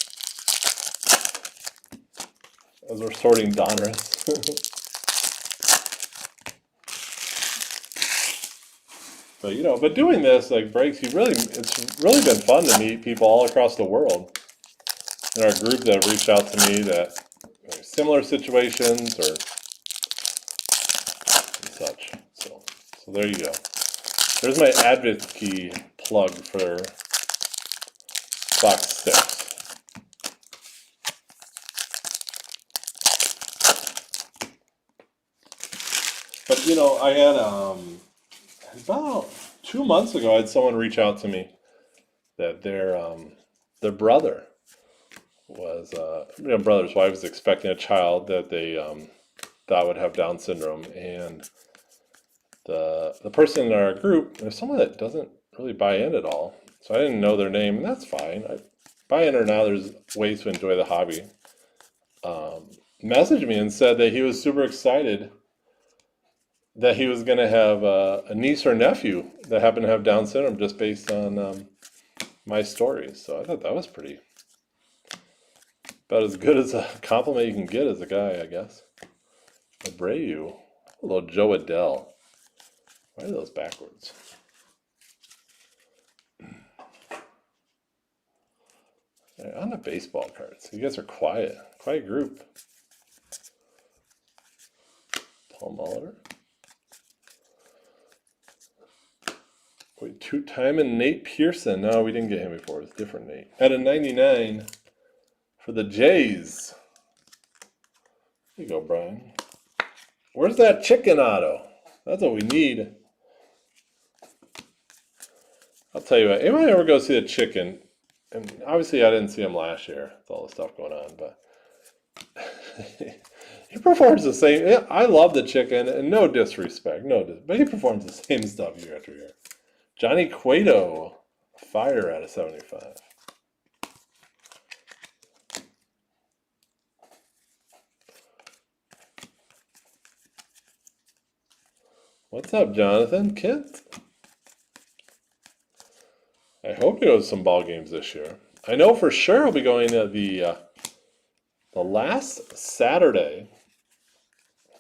as we're sorting Donruss. But doing this breaks. It's really been fun to meet people all across the world in our group that have reached out to me that similar situations or such. So there you go. There's my advocacy plug for box 6. But you know, I had about 2 months ago, I had someone reach out to me that their brother was brother's wife was expecting a child that they thought would have Down syndrome, and the person in our group, there's someone that doesn't really buy in at all, so I didn't know their name, and that's fine. I buy in or now. There's ways to enjoy the hobby. Messaged me and said that he was super excited that he was going to have a niece or nephew that happened to have Down syndrome just based on my stories. So I thought that was pretty, about as good as a compliment you can get as a guy, I guess. Abreu. Hello, Joe Adele. Why are those backwards? Right, on the baseball cards. You guys are quiet. Quiet group. Paul Molitor. Wait, 2-time and Nate Pearson. No, we didn't get him before. It's different Nate. At a 99 for the Jays. There you go, Brian. Where's that chicken auto? That's what we need. I'll tell you what, anybody ever go see the chicken, and obviously I didn't see him last year with all the stuff going on, but he performs the same. Yeah, I love the chicken, and no disrespect, but he performs the same stuff year after year. Johnny Cueto, fire out of 75. What's up, Jonathan? Kent? I hope he goes to some ball games this year. I know for sure I'll be going to the last Saturday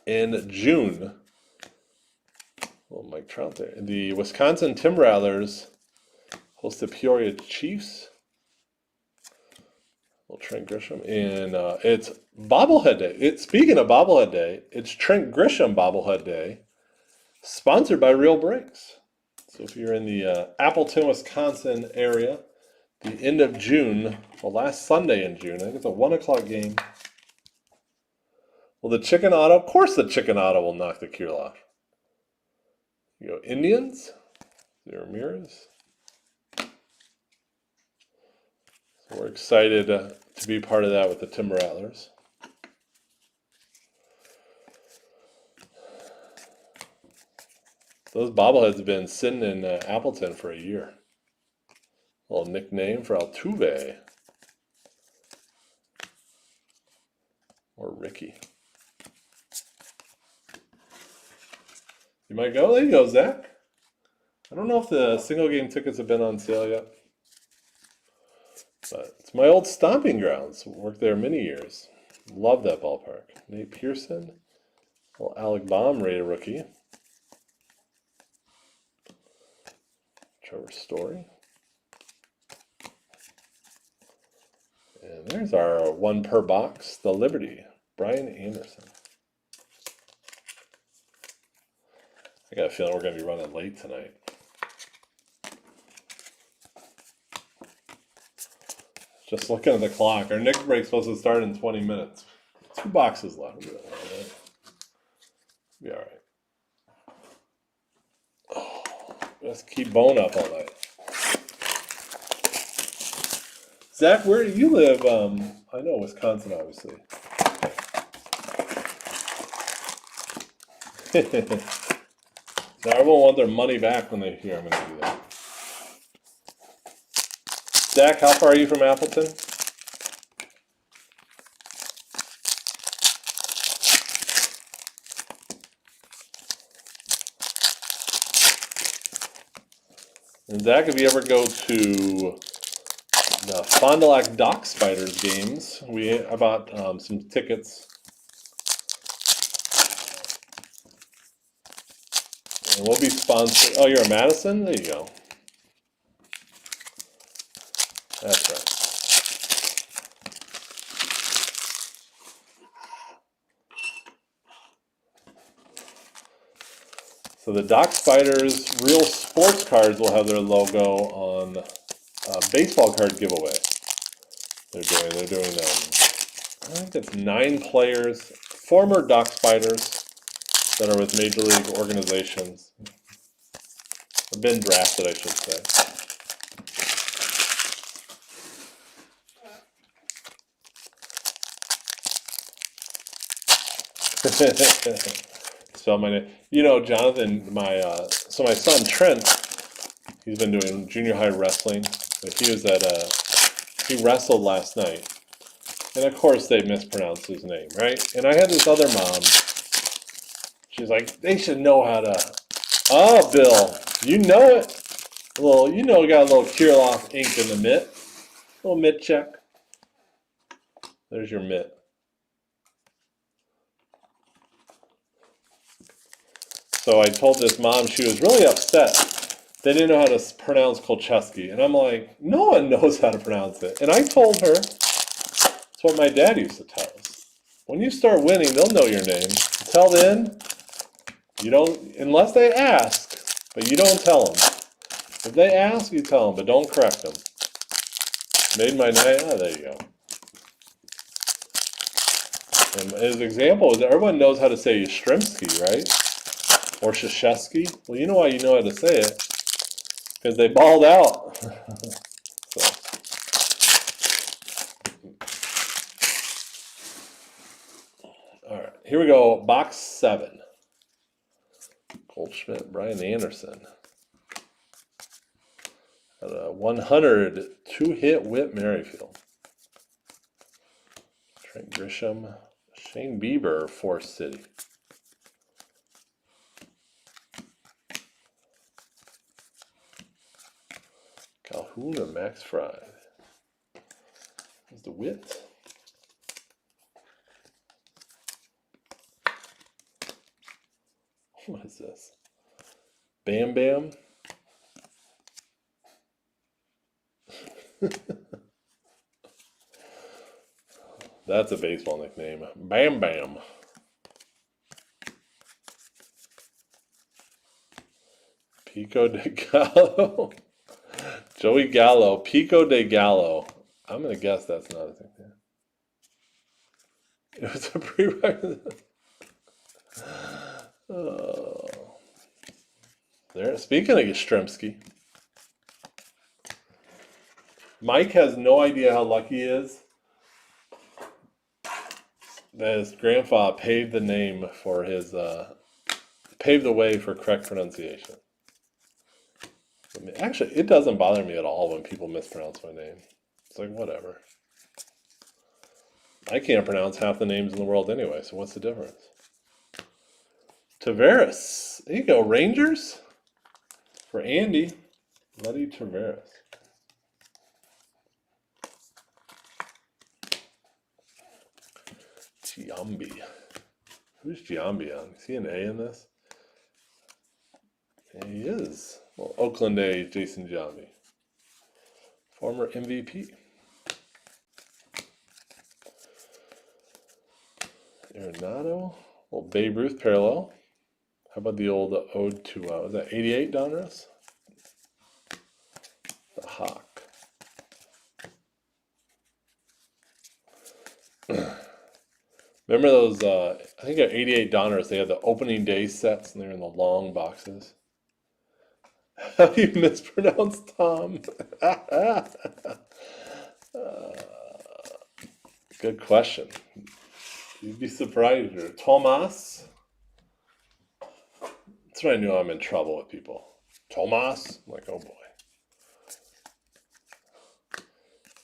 in June. Oh, Mike Trout there. The Wisconsin Timberrattlers host the Peoria Chiefs. Well, Trent Grisham. And it's Bobblehead Day. Speaking of Bobblehead Day, it's Trent Grisham Bobblehead Day, sponsored by Real Breaks. So if you're in the Appleton, Wisconsin area, the end of June, the last Sunday in June, I think it's a 1 o'clock game. Well, the chicken auto, of course the chicken auto will knock the cure off. You go Indians, Ramirez. So we're excited to be part of that with the Timber Rattlers. Those bobbleheads have been sitting in Appleton for a year. A little nickname for Altuve. Or Ricky. You might go. There you go, Zach. I don't know if the single game tickets have been on sale yet. But it's my old stomping grounds. Worked there many years. Love that ballpark. Nate Pearson. Little Alec Baum rated rookie. Trevor Story. And there's our one per box, the Liberty, Brian Anderson. I got a feeling we're going to be running late tonight. Just looking at the clock. Our next break's supposed to start in 20 minutes. 2 boxes left. Be all right. Oh, let's keep bone up all night. Zach, where do you live? I know Wisconsin, obviously. So everyone want their money back when they hear I'm going to do that. Zach, how far are you from Appleton? And Zach, if you ever go to the Fond du Lac Dock Spiders games, I bought some tickets. And we'll be sponsored. Oh, you're in Madison? There you go. That's right. So the Doc Spiders Real Sports cards will have their logo on baseball card giveaway. They're doing I think it's 9 players, former Doc Spiders that are with major league organizations. Have been drafted, I should say. Spell my name. You know, Jonathan, so my son Trent, he's been doing junior high wrestling. He wrestled last night. And of course they mispronounced his name, right? And I had this other mom. She's like, they should know how to. Oh, Bill, you know it. We got a little Kirilov ink in the mitt. A little mitt check. There's your mitt. So I told this mom, she was really upset. They didn't know how to pronounce Kolcheski. And I'm like, no one knows how to pronounce it. And I told her, it's what my dad used to tell us. When you start winning, they'll know your name. Until then, you don't, unless they ask, but you don't tell them. If they ask, you tell them, but don't correct them. Made my night. Oh, there you go. And his example is that everyone knows how to say Yastrzemski, right? Or Krzyzewski. Well, you know why you know how to say it? Because they balled out. So. All right, here we go. Box 7. Goldschmidt, Brian Anderson. Got a 100 2-hit Whit Merrifield. Trent Grisham, Shane Bieber, Forest City. Calhoun and Max Fry. There's the Whit. What is this? Bam Bam? That's a baseball nickname. Bam Bam. Pico de Gallo. Joey Gallo. Pico de Gallo. I'm going to guess that's not a nickname. It was a prerequisite. There. Speaking of Yastrzemski, Mike has no idea how lucky he is that his grandfather paved the name for his, paved the way for correct pronunciation. I mean, actually, it doesn't bother me at all when people mispronounce my name. It's like, whatever. I can't pronounce half the names in the world anyway, so what's the difference? Tavares. There you go, Rangers. For Andy, Letty Tavares. Giambi. Who's Giambi on? Is he an A in this? Yeah, he is. Well, Oakland A, Jason Giambi. Former MVP. Arenado. Well, Babe Ruth parallel. How about the old ode to, was that 88 Donruss? The Hawk. Remember those, I think at 88 Donruss, they had the opening day sets and they're in the long boxes. How do you mispronounce Tom? Good question. You'd be surprised. Tomas? That's when I knew I'm in trouble with people. Tomas? I'm like, oh boy.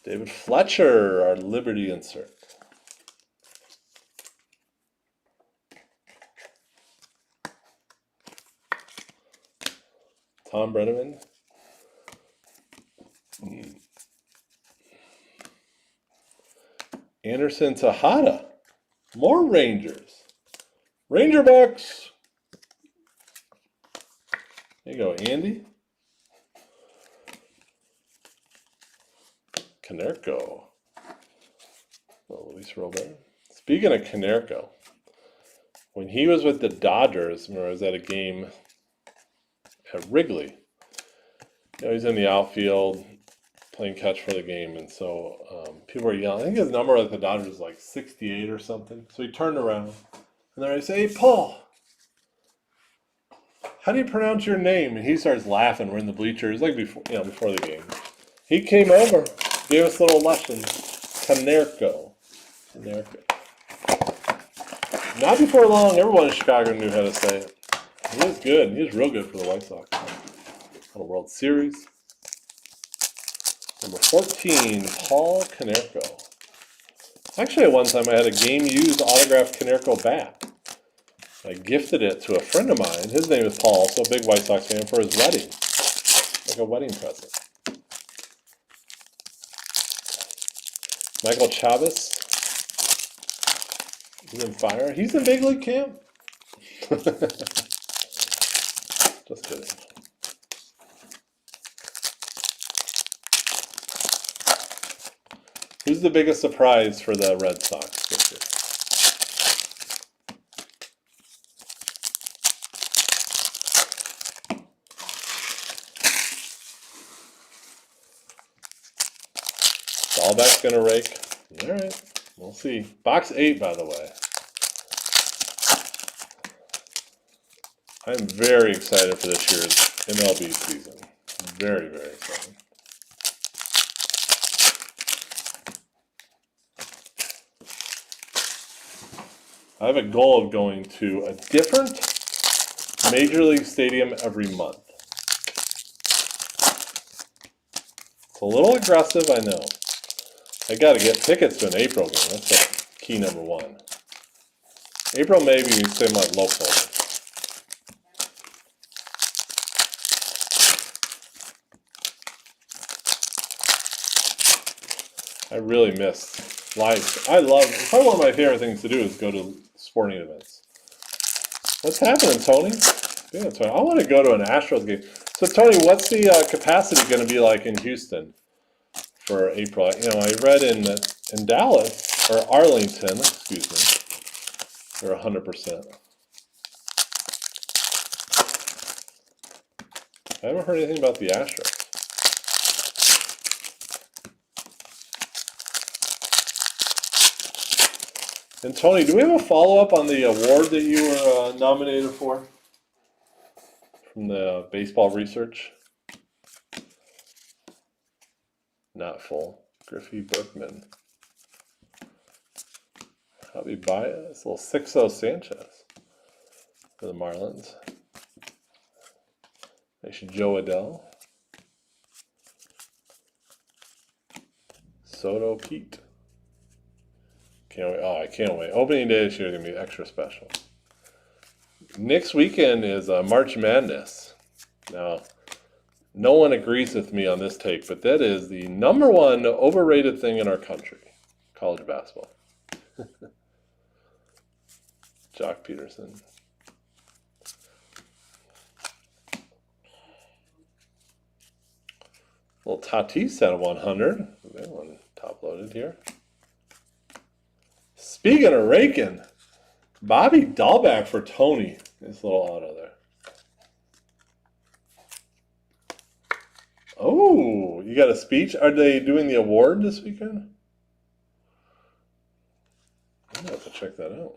David Fletcher, our Liberty insert. Tom Brenneman. Anderson Tejada. More Rangers. Rangerbacks. There you go, Andy. Canerco. Oh, Luis Robert. Speaking of Canerco, when he was with the Dodgers, remember I was at a game at Wrigley. He's in the outfield playing catch for the game, and so people are yelling. I think his number at the Dodgers is like 68 or something. So he turned around, and they say, "Hey, Paul, how do you pronounce your name?" And he starts laughing. We're in the bleachers, like before the game. He came over, gave us a little lesson. Canerco. Not before long, everyone in Chicago knew how to say it. He was good. He was real good for the White Sox. On a World Series. Number 14, Paul Canerco. Actually, at one time I had a game-used autographed Canerco bat. I gifted it to a friend of mine. His name is Paul, so a big White Sox fan, for his wedding. Like a wedding present. Michael Chavis. He's in fire. He's in big league camp. Just kidding. Who's the biggest surprise for the Red Sox this year? Dahlbeck's gonna rake. All right, we'll see. Box 8, by the way. I'm very excited for this year's MLB season. Very, very excited. I have a goal of going to a different Major League stadium every month. It's a little aggressive, I know. I got to get tickets to an April game. That's like key number 1. April may be somewhat local. I really miss live. Probably one of my favorite things to do is go to sporting events. What's happening, Tony? Yeah, Tony. I want to go to an Astros game. So, Tony, what's the capacity going to be like in Houston for April? I read in Dallas, or Arlington, excuse me, they're 100%. I haven't heard anything about the Astros. And Tony, do we have a follow-up on the award that you were nominated for from the baseball research? Not full. Griffey Berkman. Javi Baez, little 6-0 Sanchez for the Marlins. Actually, Joe Adell. Soto Pete. Can't wait. Oh, I can't wait. Opening day this year is going to be extra special. Next weekend is March Madness. Now, no one agrees with me on this take, but that is the number 1 overrated thing in our country, college basketball. Jock Peterson. Little Tatis out of 100. That one top loaded here. Speaking of raking, Bobby Dahlbeck for Tony. This little auto there. Oh, you got a speech? Are they doing the award this weekend? I'm going to have to check that out.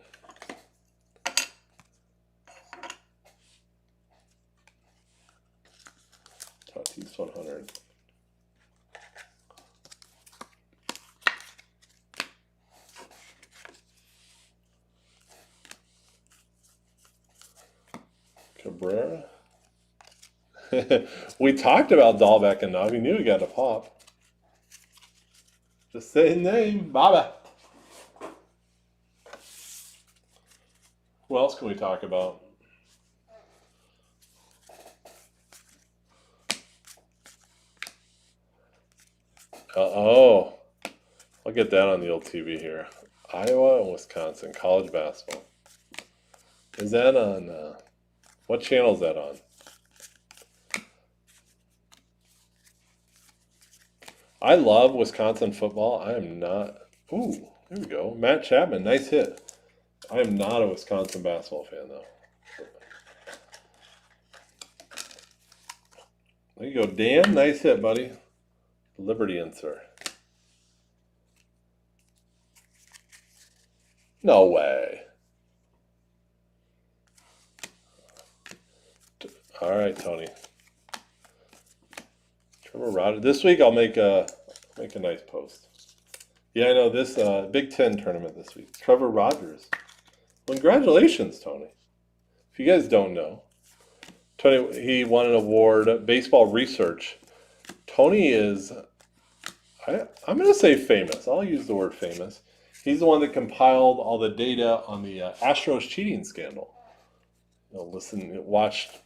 Tatis 100. Cabrera. We talked about Dahlbeck enough. We knew he got a pop. Just say his name, Baba. Who else can we talk about? Oh, I'll get that on the old TV here. Iowa and Wisconsin college basketball. Is that on? What channel is that on? I love Wisconsin football. I am not. Ooh, there we go. Matt Chapman, nice hit. I am not a Wisconsin basketball fan, though. There you go, Dan. Nice hit, buddy. Liberty insert. No way. All right, Tony. Trevor Rogers. This week I'll make a nice post. Yeah, I know this Big Ten tournament this week. Trevor Rogers. Well, congratulations, Tony. If you guys don't know, Tony, he won an award, baseball research. Tony is, I'm going to say famous. I'll use the word famous. He's the one that compiled all the data on the Astros cheating scandal. Watched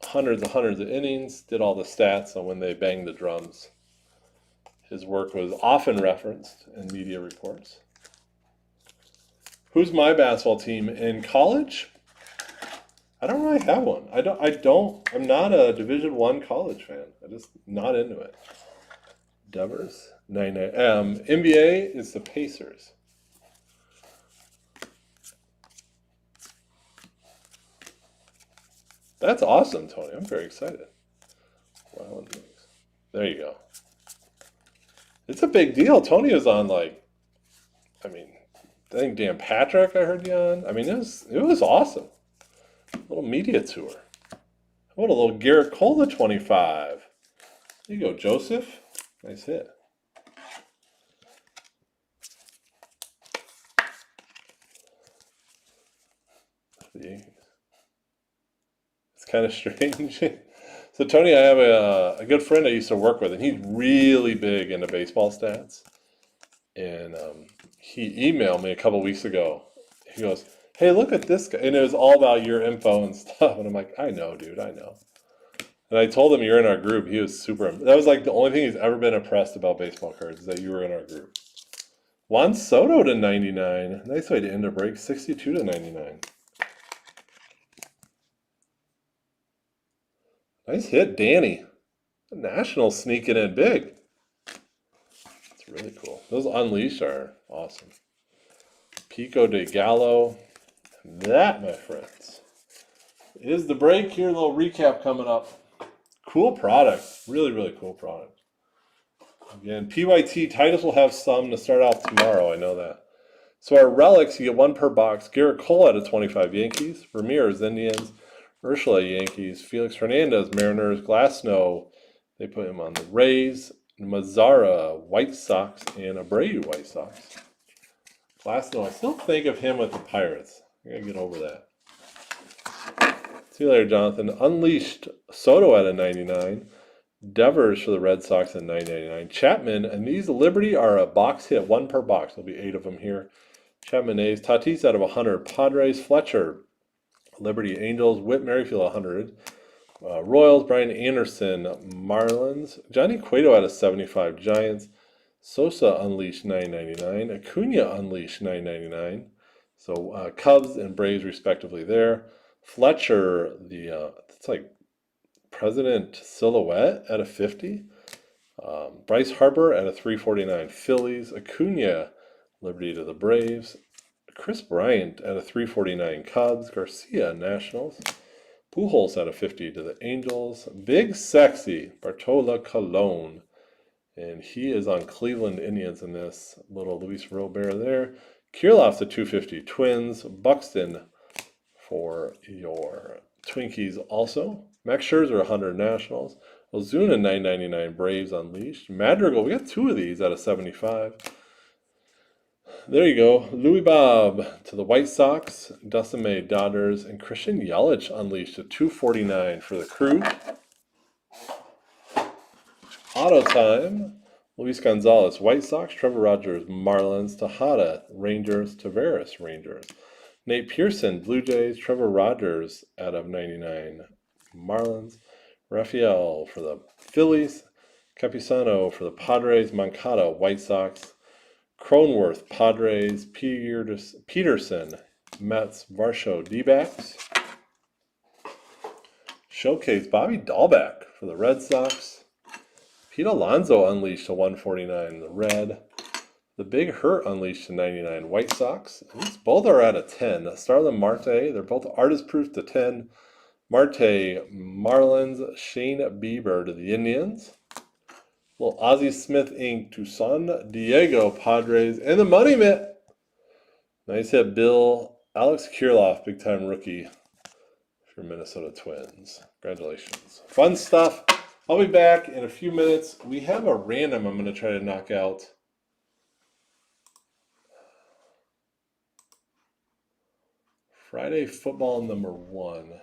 hundreds of innings, did all the stats on when they banged the drums. His work was often referenced in media reports. Who's my basketball team in college? I don't really have one. I'm not a Division I college fan. I'm just not into it. Devers, 99. NBA is the Pacers. That's awesome, Tony. I'm very excited. Wow. There you go. It's a big deal. Tony is on I think Dan Patrick I heard you on. I mean, it was awesome. A little media tour. What a little Garrett Cole to 25. There you go, Joseph. Nice hit. It's kind of strange. So Tony, I have a good friend I used to work with, and he's really big into baseball stats. And he emailed me a couple weeks ago. He goes, "Hey, look at this guy." And it was all about your info and stuff. And I'm like, "I know, dude, I know." And I told him you're in our group. He was super. That was like the only thing he's ever been impressed about baseball cards is that you were in our group. Juan Soto to 99. Nice way to end a break. 62 to 99. Nice hit, Danny. The Nationals sneaking in big. It's really cool. Those Unleashed are awesome. Pico de Gallo. That, my friends, is the break. Here, a little recap coming up. Cool product. Really, really cool product. Again, PYT titles will have some to start out tomorrow. I know that. So our relics, you get one per box. Garrett Cole out of 25 Yankees. Ramirez, Indians. Urshela, Yankees. Felix Hernandez, Mariners. Glasnow, they put him on the Rays. Mazzara, White Sox. And Abreu, White Sox. Glasnow, I still think of him with the Pirates. I gotta get over that. See you later, Jonathan. Unleashed, Soto at a 99. Devers for the Red Sox at 999. Chapman, and these Liberty are a box hit, one per box. There'll be 8 of them here. Chapman A's. Tatis out of 100. Padres, Fletcher. Liberty Angels, Whit Merrifield 100. Royals, Brian Anderson, Marlins. Johnny Cueto out of 75, Giants. Sosa Unleashed 999. Acuna Unleashed 999. So Cubs and Braves respectively there. Fletcher, it's like President Silhouette at a 50. Bryce Harper at a 349. Phillies. Acuna, Liberty to the Braves. Chris Bryant at a 349 Cubs. Garcia, Nationals. Pujols at a 50 to the Angels. Big Sexy, Bartola Colon. And he is on Cleveland Indians in this. Little Luis Robert there. Kirilloff's a 250 Twins. Buxton for your Twinkies also. Max Scherzer 100 Nationals. Ozuna 999 Braves Unleashed. Madrigal, we got 2 of these out of 75. There you go. Louis Bob to the White Sox, Dustin May Dodgers, and Christian Yelich Unleashed to 249 for the Crew. Auto time. Luis Gonzalez White Sox, Trevor Rogers Marlins, Tejada Rangers, Tavares Rangers. Nate Pearson Blue Jays, Trevor Rogers out of 99 Marlins. Rafael for the Phillies, Capisano for the Padres, Moncada White Sox. Cronenworth, Padres, Peterson, Mets, Varsho, D-backs. Showcase, Bobby Dahlbeck for the Red Sox. Pete Alonso Unleashed to 149, the Red. The Big Hurt Unleashed to 99, White Sox. These both are at a 10. Starlin Marte, they're both artist proof to 10. Marte, Marlins, Shane Bieber to the Indians. Little Ozzie Smith Inc. to San Diego Padres. And the Money Mitt. Nice hit, Bill. Alex Kirilloff, big time rookie for Minnesota Twins. Congratulations. Fun stuff. I'll be back in a few minutes. We have a random I'm going to try to knock out. Friday football number 1.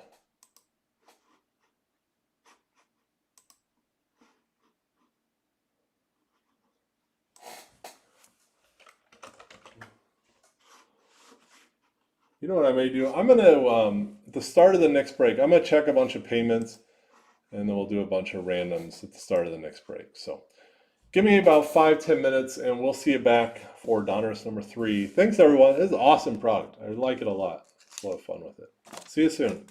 You know what I may do? I'm going to, at the start of the next break, I'm going to check a bunch of payments, and then we'll do a bunch of randoms at the start of the next break. So give me about 5-10 minutes, and we'll see you back for Donruss number 3. Thanks, everyone. This is an awesome product. I like it a lot. It's a lot of fun with it. See you soon.